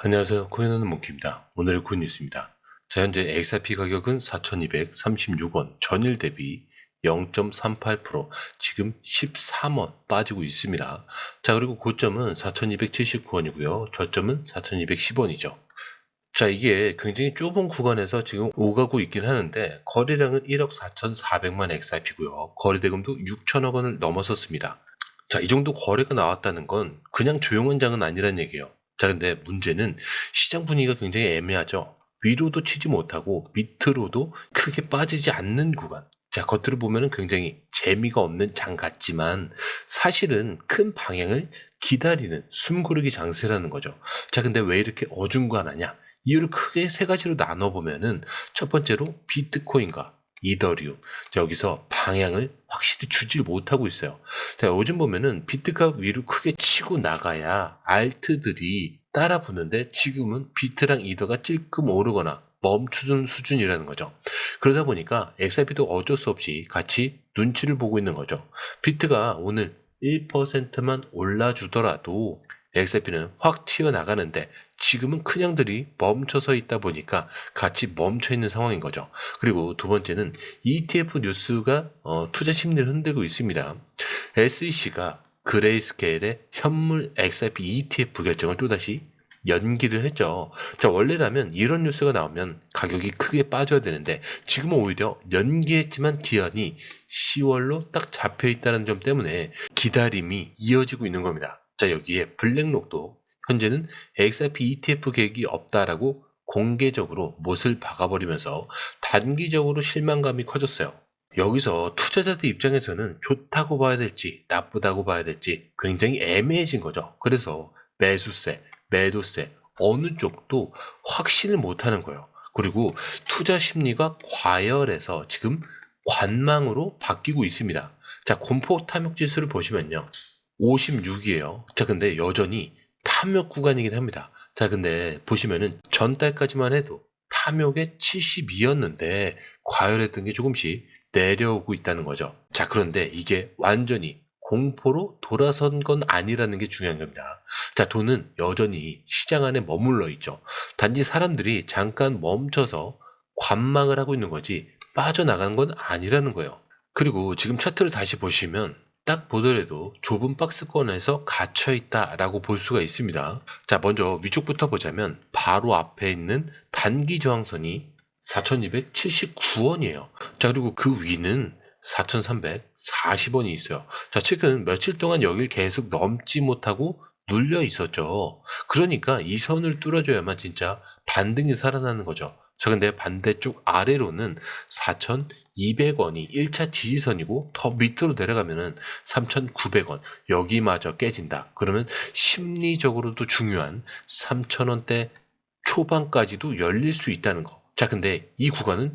안녕하세요. 코인하는 몽키입니다. 오늘의 코인 뉴스입니다. 자, 현재 XRP 가격은 4,236원, 전일 대비 0.38%, 지금 13원 빠지고 있습니다. 자, 그리고 고점은 4,279원이고요. 저점은 4,210원이죠. 자, 이게 굉장히 좁은 구간에서 지금 오가고 있긴 하는데, 거래량은 1억 4,400만 XRP고요. 거래대금도 6천억 원을 넘어섰습니다. 자, 이 정도 거래가 나왔다는 건 그냥 조용한 장은 아니란 얘기예요. 자, 근데 문제는 시장 분위기가 굉장히 애매하죠. 위로도 치지 못하고 밑으로도 크게 빠지지 않는 구간. 자, 겉으로 보면은 굉장히 재미가 없는 장 같지만 사실은 큰 방향을 기다리는 숨고르기 장세라는 거죠. 자, 근데 왜 이렇게 어중간하냐? 이유를 크게 세 가지로 나눠보면은 첫 번째로 비트코인과 이더리움, 여기서 방향을 확실히 주질 못하고 있어요. 자, 요즘 보면은 비트가 위로 크게 치고 나가야 알트들이 따라 붙는데, 지금은 비트랑 이더가 찔끔 오르거나 멈추는 수준이라는 거죠. 그러다 보니까 XRP도 어쩔 수 없이 같이 눈치를 보고 있는 거죠. 비트가 오늘 1%만 올라주더라도 XRP는 확 튀어나가는데, 지금은 큰형들이 멈춰서 있다 보니까 같이 멈춰 있는 상황인 거죠. 그리고 두 번째는 ETF 뉴스가 투자 심리를 흔들고 있습니다. SEC가 그레이스케일의 현물 XRP ETF 결정을 또다시 연기를 했죠. 자, 원래라면 이런 뉴스가 나오면 가격이 크게 빠져야 되는데, 지금은 오히려 연기했지만 기한이 10월로 딱 잡혀 있다는 점 때문에 기다림이 이어지고 있는 겁니다. 자, 여기에 블랙록도 현재는 XRP ETF 계획이 없다라고 공개적으로 못을 박아버리면서 단기적으로 실망감이 커졌어요. 여기서 투자자들 입장에서는 좋다고 봐야 될지 나쁘다고 봐야 될지 굉장히 애매해진 거죠. 그래서 매수세, 매도세 어느 쪽도 확신을 못하는 거예요. 그리고 투자 심리가 과열해서 지금 관망으로 바뀌고 있습니다. 자, 공포 탐욕 지수를 보시면요, 56이에요. 자, 근데 여전히 탐욕 구간이긴 합니다. 자, 근데 보시면은 전달까지만 해도 탐욕의 72였는데 과열했던 게 조금씩 내려오고 있다는 거죠. 자, 그런데 이게 완전히 공포로 돌아선 건 아니라는 게 중요한 겁니다. 자, 돈은 여전히 시장 안에 머물러 있죠. 단지 사람들이 잠깐 멈춰서 관망을 하고 있는 거지 빠져나간 건 아니라는 거예요. 그리고 지금 차트를 다시 보시면 딱 보더라도 좁은 박스권에서 갇혀있다라고 볼 수가 있습니다. 자, 먼저 위쪽부터 보자면 바로 앞에 있는 단기 저항선이 4,279원이에요. 자, 그리고 그 위는 4,340원이 있어요. 자, 최근 며칠 동안 여길 계속 넘지 못하고 눌려 있었죠. 그러니까 이 선을 뚫어줘야만 진짜 반등이 살아나는 거죠. 자, 근데 반대쪽 아래로는 4,200원이 1차 지지선이고, 더 밑으로 내려가면은 3,900원, 여기마저 깨진다. 그러면 심리적으로도 중요한 3,000원대 초반까지도 열릴 수 있다는 거. 자, 근데 이 구간은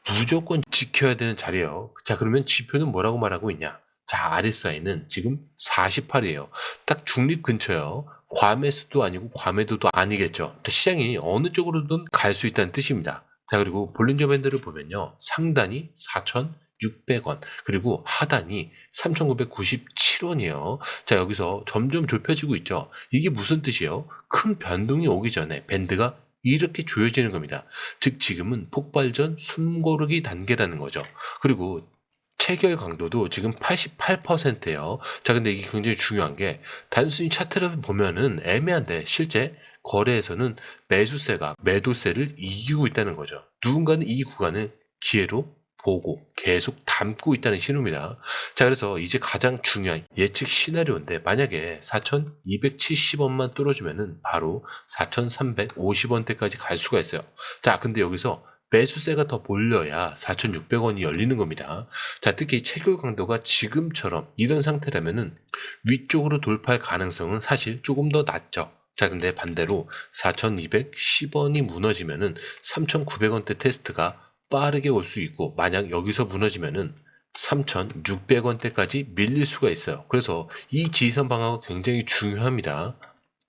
무조건 지켜야 되는 자리예요. 자, 그러면 지표는 뭐라고 말하고 있냐? 자, RSI는 지금 48이에요. 딱 중립 근처예요. 과매수도 아니고 과매도도 아니겠죠. 시장이 어느 쪽으로든 갈 수 있다는 뜻입니다. 자, 그리고 볼린저 밴드를 보면요, 상단이 4,600원, 그리고 하단이 3,997원이에요. 자, 여기서 점점 좁혀지고 있죠. 이게 무슨 뜻이에요? 큰 변동이 오기 전에 밴드가 이렇게 조여지는 겁니다. 즉, 지금은 폭발전 숨고르기 단계라는 거죠. 그리고 체결 강도도 지금 88%예요. 자, 근데 이게 굉장히 중요한 게, 단순히 차트를 보면은 애매한데 실제 거래에서는 매수세가 매도세를 이기고 있다는 거죠. 누군가는 이 구간을 기회로 보고 계속 담고 있다는 신호입니다. 자, 그래서 이제 가장 중요한 예측 시나리오인데, 만약에 4,270원만 뚫어주면은 바로 4,350원대까지 갈 수가 있어요. 자, 근데 여기서 매수세가 더 몰려야 4,600원이 열리는 겁니다. 자, 특히 체결 강도가 지금처럼 이런 상태라면은 위쪽으로 돌파할 가능성은 사실 조금 더 낮죠. 자, 근데 반대로 4,210원이 무너지면은 3,900원대 테스트가 빠르게 올 수 있고, 만약 여기서 무너지면은 3,600원대까지 밀릴 수가 있어요. 그래서 이 지지선 방어가 굉장히 중요합니다.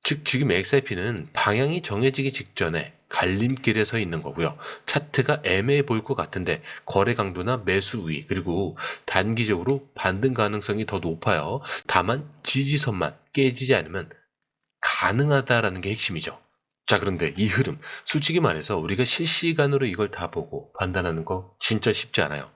즉, 지금 XRP는 방향이 정해지기 직전에 갈림길에 서 있는 거고요. 차트가 애매해 보일 것 같은데 거래 강도나 매수 우위, 그리고 단기적으로 반등 가능성이 더 높아요. 다만 지지선만 깨지지 않으면 가능하다라는 게 핵심이죠. 자, 그런데 이 흐름, 솔직히 말해서 우리가 실시간으로 이걸 다 보고 판단하는 거 진짜 쉽지 않아요.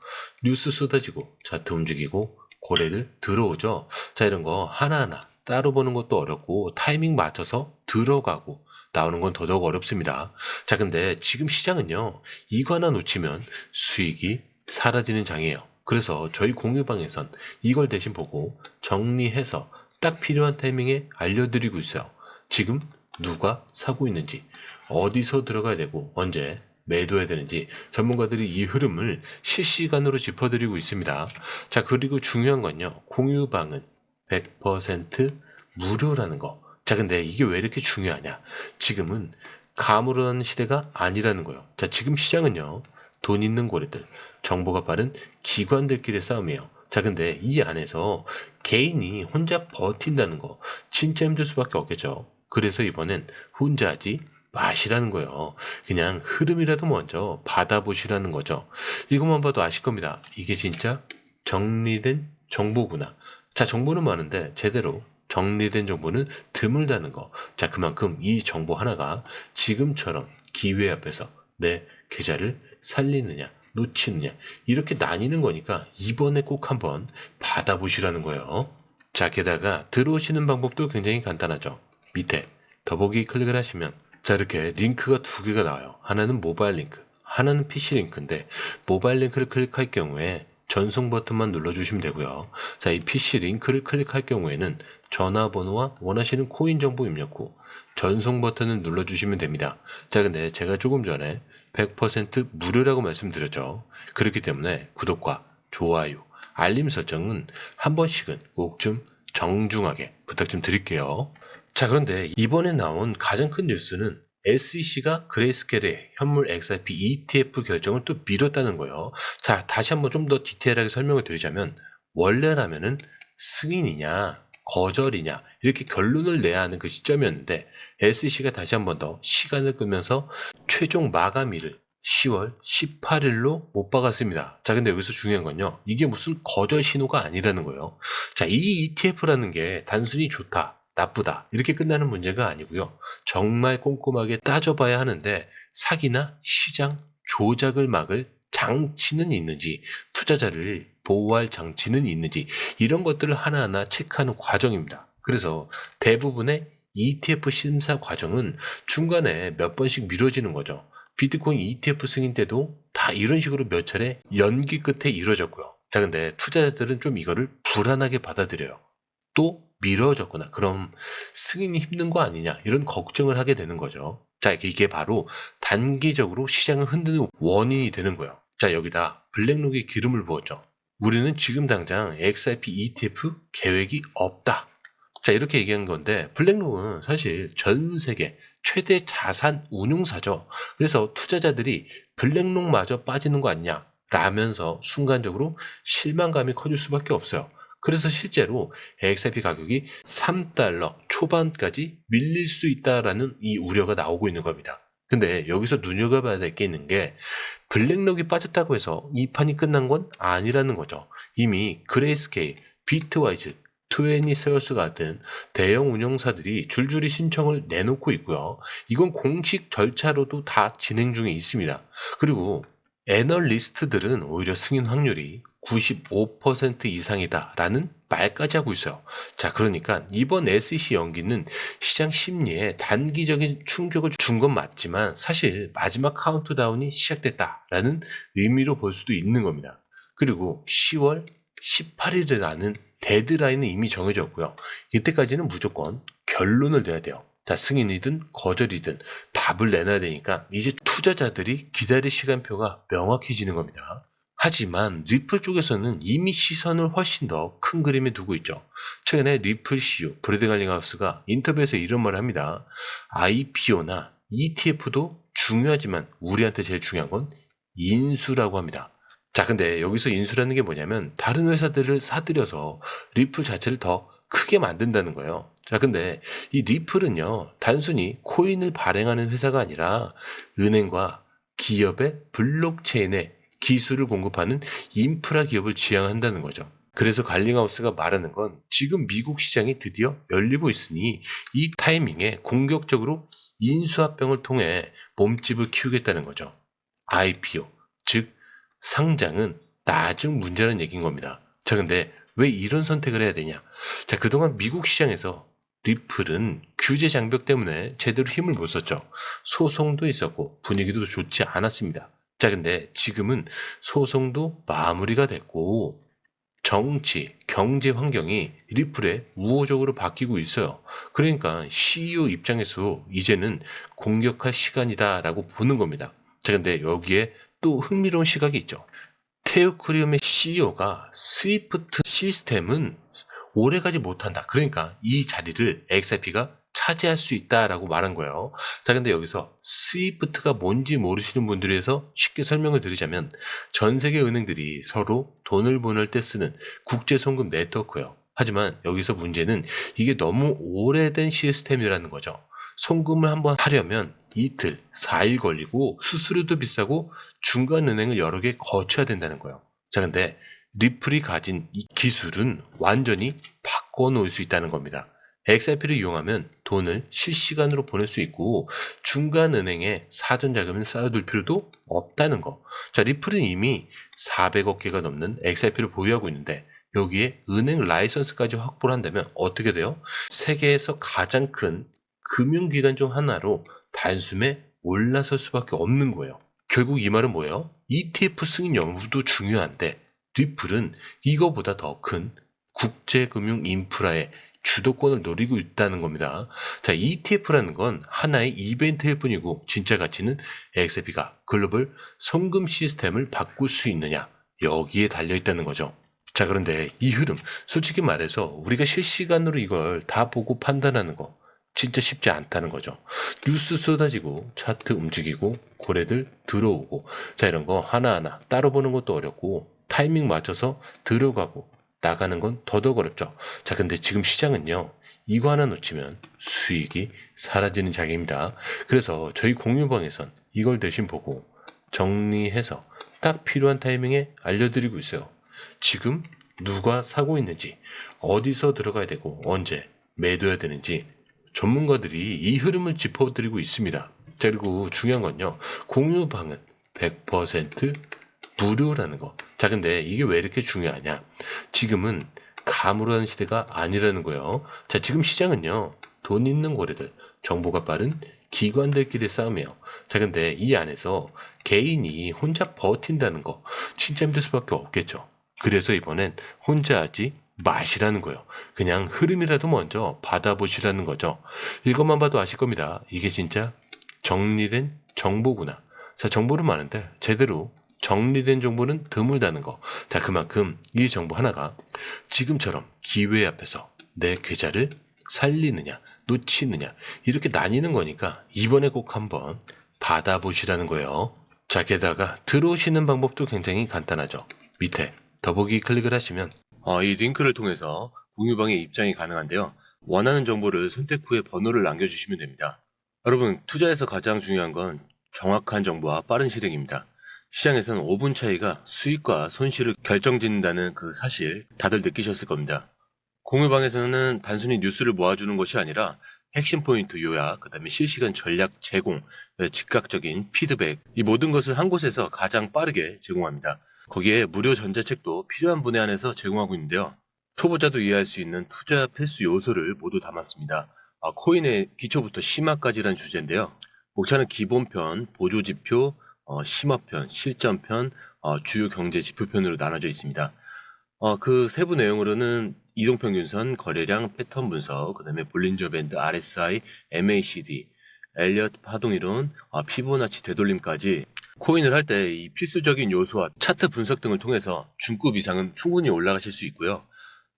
뉴스 쏟아지고, 차트 움직이고, 거래들 들어오죠. 자, 이런 거 하나하나 따로 보는 것도 어렵고, 타이밍 맞춰서 들어가고, 나오는 건 더더욱 어렵습니다. 자, 근데 지금 시장은요, 이거 하나 놓치면 수익이 사라지는 장이에요. 그래서 저희 공유방에선 이걸 대신 보고 정리해서 딱 필요한 타이밍에 알려드리고 있어요. 지금 누가 사고 있는지, 어디서 들어가야 되고 언제 매도해야 되는지 전문가들이 이 흐름을 실시간으로 짚어드리고 있습니다. 자, 그리고 중요한 건요, 공유방은 100% 무료라는 거. 자, 근데 이게 왜 이렇게 중요하냐? 지금은 감으로 하는 시대가 아니라는 거예요. 자, 지금 시장은요, 돈 있는 고래들, 정보가 빠른 기관들끼리의 싸움이에요. 자, 근데 이 안에서 개인이 혼자 버틴다는 거 진짜 힘들 수밖에 없겠죠. 그래서 이번엔 혼자 하지 마시라는 거예요. 그냥 흐름이라도 먼저 받아보시라는 거죠. 이것만 봐도 아실 겁니다. 이게 진짜 정리된 정보구나. 자, 정보는 많은데 제대로 정리된 정보는 드물다는 거. 자, 그만큼 이 정보 하나가 지금처럼 기회 앞에서 내 계좌를 살리느냐 놓치느냐 이렇게 나뉘는 거니까 이번에 꼭 한번 받아보시라는 거예요. 자, 게다가 들어오시는 방법도 굉장히 간단하죠. 밑에 더보기 클릭을 하시면 자, 이렇게 링크가 두 개가 나와요. 하나는 모바일 링크, 하나는 PC 링크인데 모바일 링크를 클릭할 경우에 전송 버튼만 눌러주시면 되고요. 자, 이 PC 링크를 클릭할 경우에는 전화번호와 원하시는 코인 정보 입력 후 전송 버튼을 눌러주시면 됩니다. 자, 근데 제가 조금 전에 100% 무료라고 말씀드렸죠. 그렇기 때문에 구독과 좋아요, 알림 설정은 한 번씩은 꼭 좀 정중하게 부탁 좀 드릴게요. 자, 그런데 이번에 나온 가장 큰 뉴스는 SEC가 그레이스케일의 현물 XRP ETF 결정을 또 미뤘다는 거예요. 자, 다시 한번 좀 더 디테일하게 설명을 드리자면 원래라면은 승인이냐 거절이냐 이렇게 결론을 내야 하는 그 시점이었는데 SEC가 다시 한번 더 시간을 끄면서 최종 마감일을 10월 18일로 못 박았습니다. 자, 근데 여기서 중요한 건요, 이게 무슨 거절 신호가 아니라는 거예요. 자, 이 ETF라는 게 단순히 좋다, 나쁘다 이렇게 끝나는 문제가 아니고요. 정말 꼼꼼하게 따져봐야 하는데 사기나 시장 조작을 막을 장치는 있는지, 투자자를 보호할 장치는 있는지 이런 것들을 하나하나 체크하는 과정입니다. 그래서 대부분의 ETF 심사 과정은 중간에 몇 번씩 미뤄지는 거죠. 비트코인 ETF 승인 때도 다 이런 식으로 몇 차례 연기 끝에 이루어졌고요. 자, 근데 투자자들은 좀 이거를 불안하게 받아들여요. 또 미뤄졌구나. 그럼 승인이 힘든 거 아니냐. 이런 걱정을 하게 되는 거죠. 자, 이게 바로 단기적으로 시장을 흔드는 원인이 되는 거예요. 자, 여기다 블랙록에 기름을 부었죠. 우리는 지금 당장 XRP ETF 계획이 없다. 자, 이렇게 얘기한 건데 블랙록은 사실 전 세계 최대 자산 운용사죠. 그래서 투자자들이 블랙록마저 빠지는 거 아니냐 라면서 순간적으로 실망감이 커질 수밖에 없어요. 그래서 실제로 XRP 가격이 3달러 초반까지 밀릴 수 있다라는 이 우려가 나오고 있는 겁니다. 근데 여기서 눈여겨봐야 될 게 있는 게 블랙록이 빠졌다고 해서 이 판이 끝난 건 아니라는 거죠. 이미 그레이스케일, 비트와이즈, 20세어스 같은 대형 운영사들이 줄줄이 신청을 내놓고 있고요. 이건 공식 절차로도 다 진행 중에 있습니다. 그리고 애널리스트들은 오히려 승인 확률이 95% 이상이다라는 말까지 하고 있어요. 자, 그러니까 이번 SEC 연기는 시장 심리에 단기적인 충격을 준 건 맞지만 사실 마지막 카운트다운이 시작됐다라는 의미로 볼 수도 있는 겁니다. 그리고 10월 18일이라는 데드라인은 이미 정해졌고요. 이때까지는 무조건 결론을 내야 돼요. 자, 승인이든 거절이든 답을 내놔야 되니까 이제 투자자들이 기다릴 시간표가 명확해지는 겁니다. 하지만 리플 쪽에서는 이미 시선을 훨씬 더 큰 그림에 두고 있죠. 최근에 리플 CEO 브래드 갈링하우스가 인터뷰에서 이런 말을 합니다. IPO나 ETF도 중요하지만 우리한테 제일 중요한 건 인수라고 합니다. 자, 근데 여기서 인수라는 게 뭐냐면 다른 회사들을 사들여서 리플 자체를 더 크게 만든다는 거예요. 자, 근데 이 리플은요, 단순히 코인을 발행하는 회사가 아니라 은행과 기업의 블록체인에 기술을 공급하는 인프라 기업을 지향한다는 거죠. 그래서 갈링하우스가 말하는 건 지금 미국 시장이 드디어 열리고 있으니 이 타이밍에 공격적으로 인수합병을 통해 몸집을 키우겠다는 거죠. IPO, 즉 상장은 나중 문제라는 얘기인 겁니다. 자, 근데 왜 이런 선택을 해야 되냐? 자, 그동안 미국 시장에서 리플은 규제 장벽 때문에 제대로 힘을 못 썼죠. 소송도 있었고 분위기도 좋지 않았습니다. 자, 근데 지금은 소송도 마무리가 됐고 정치, 경제 환경이 리플에 우호적으로 바뀌고 있어요. 그러니까 CEO 입장에서 이제는 공격할 시간이다라고 보는 겁니다. 자, 근데 여기에 또 흥미로운 시각이 있죠. 테오크리움의 CEO가 스위프트 시스템은 오래가지 못한다. 그러니까 이 자리를 XRP가 차지할 수 있다라고 말한 거예요. 자, 근데 여기서 스위프트가 뭔지 모르시는 분들을 위해서 쉽게 설명을 드리자면 전 세계 은행들이 서로 돈을 보낼 때 쓰는 국제 송금 네트워크예요. 하지만 여기서 문제는 이게 너무 오래된 시스템이라는 거죠. 송금을 한번 하려면 이틀, 4일 걸리고 수수료도 비싸고 중간 은행을 여러 개 거쳐야 된다는 거예요. 자, 근데 리플이 가진 이 기술은 완전히 바꿔놓을 수 있다는 겁니다. XRP를 이용하면 돈을 실시간으로 보낼 수 있고 중간 은행에 사전 자금을 쌓아둘 필요도 없다는 거. 자, 리플은 이미 400억 개가 넘는 XRP를 보유하고 있는데 여기에 은행 라이선스까지 확보를 한다면 어떻게 돼요? 세계에서 가장 큰 금융기관 중 하나로 단숨에 올라설 수밖에 없는 거예요. 결국 이 말은 뭐예요? ETF 승인 여부도 중요한데 리플은 이거보다 더 큰 국제금융 인프라의 주도권을 노리고 있다는 겁니다. 자, ETF라는 건 하나의 이벤트일 뿐이고 진짜 가치는 XRP가 글로벌 송금 시스템을 바꿀 수 있느냐 여기에 달려있다는 거죠. 자, 그런데 이 흐름 솔직히 말해서 우리가 실시간으로 이걸 다 보고 판단하는 거 진짜 쉽지 않다는 거죠. 뉴스 쏟아지고 차트 움직이고 고래들 들어오고 자, 이런 거 하나하나 따로 보는 것도 어렵고 타이밍 맞춰서 들어가고 나가는 건 더더욱 어렵죠. 자, 근데 지금 시장은요, 이거 하나 놓치면 수익이 사라지는 장입니다. 그래서 저희 공유방에선 이걸 대신 보고 정리해서 딱 필요한 타이밍에 알려드리고 있어요. 지금 누가 사고 있는지, 어디서 들어가야 되고 언제 매도해야 되는지 전문가들이 이 흐름을 짚어드리고 있습니다. 자, 그리고 중요한 건요, 공유방은 100% 무료라는 거. 자, 근데 이게 왜 이렇게 중요하냐? 지금은 감으로 하는 시대가 아니라는 거예요. 자, 지금 시장은요, 돈 있는 고래들, 정보가 빠른 기관들끼리 싸움이에요. 자, 근데 이 안에서 개인이 혼자 버틴다는 거 진짜 힘들 수밖에 없겠죠. 그래서 이번엔 혼자 하지 마시라는 거예요. 그냥 흐름이라도 먼저 받아보시라는 거죠. 이것만 봐도 아실 겁니다. 이게 진짜 정리된 정보구나. 자, 정보는 많은데 제대로 정리된 정보는 드물다는 거. 자, 그만큼 이 정보 하나가 지금처럼 기회 앞에서 내 계좌를 살리느냐 놓치느냐 이렇게 나뉘는 거니까 이번에 꼭 한번 받아보시라는 거예요. 자, 게다가 들어오시는 방법도 굉장히 간단하죠. 밑에 더보기 클릭을 하시면 이 링크를 통해서 공유방에 입장이 가능한데요. 원하는 정보를 선택 후에 번호를 남겨주시면 됩니다. 여러분, 투자에서 가장 중요한 건 정확한 정보와 빠른 실행입니다. 시장에서는 5분 차이가 수익과 손실을 결정짓는다는 그 사실 다들 느끼셨을 겁니다. 공유방에서는 단순히 뉴스를 모아주는 것이 아니라 핵심 포인트 요약, 그 다음에 실시간 전략 제공, 즉각적인 피드백, 이 모든 것을 한 곳에서 가장 빠르게 제공합니다. 거기에 무료 전자책도 필요한 분에 한해서 제공하고 있는데요. 초보자도 이해할 수 있는 투자 필수 요소를 모두 담았습니다. 코인의 기초부터 심화까지란 주제인데요. 목차는 기본편, 보조지표, 심화편, 실전편, 주요 경제 지표편으로 나눠져 있습니다. 그 세부 내용으로는 이동평균선, 거래량, 패턴 분석, 그 다음에 볼린저 밴드, RSI, MACD, 엘리엇 파동이론, 피보나치 되돌림까지 코인을 할 때 이 필수적인 요소와 차트 분석 등을 통해서 중급 이상은 충분히 올라가실 수 있고요.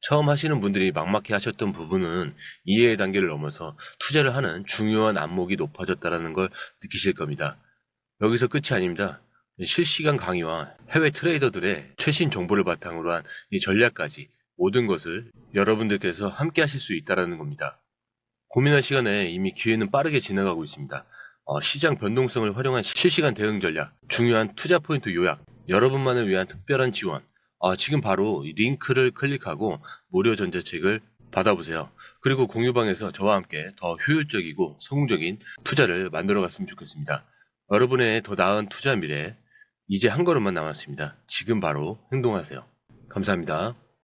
처음 하시는 분들이 막막해 하셨던 부분은 이해의 단계를 넘어서 투자를 하는 중요한 안목이 높아졌다는 걸 느끼실 겁니다. 여기서 끝이 아닙니다. 실시간 강의와 해외 트레이더들의 최신 정보를 바탕으로 한 이 전략까지 모든 것을 여러분들께서 함께 하실 수 있다는 겁니다. 고민할 시간에 이미 기회는 빠르게 지나가고 있습니다. 시장 변동성을 활용한 실시간 대응 전략, 중요한 투자 포인트 요약, 여러분만을 위한 특별한 지원, 지금 바로 링크를 클릭하고 무료 전자책을 받아보세요. 그리고 공유방에서 저와 함께 더 효율적이고 성공적인 투자를 만들어 갔으면 좋겠습니다. 여러분의 더 나은 투자 미래, 이제 한 걸음만 남았습니다. 지금 바로 행동하세요. 감사합니다.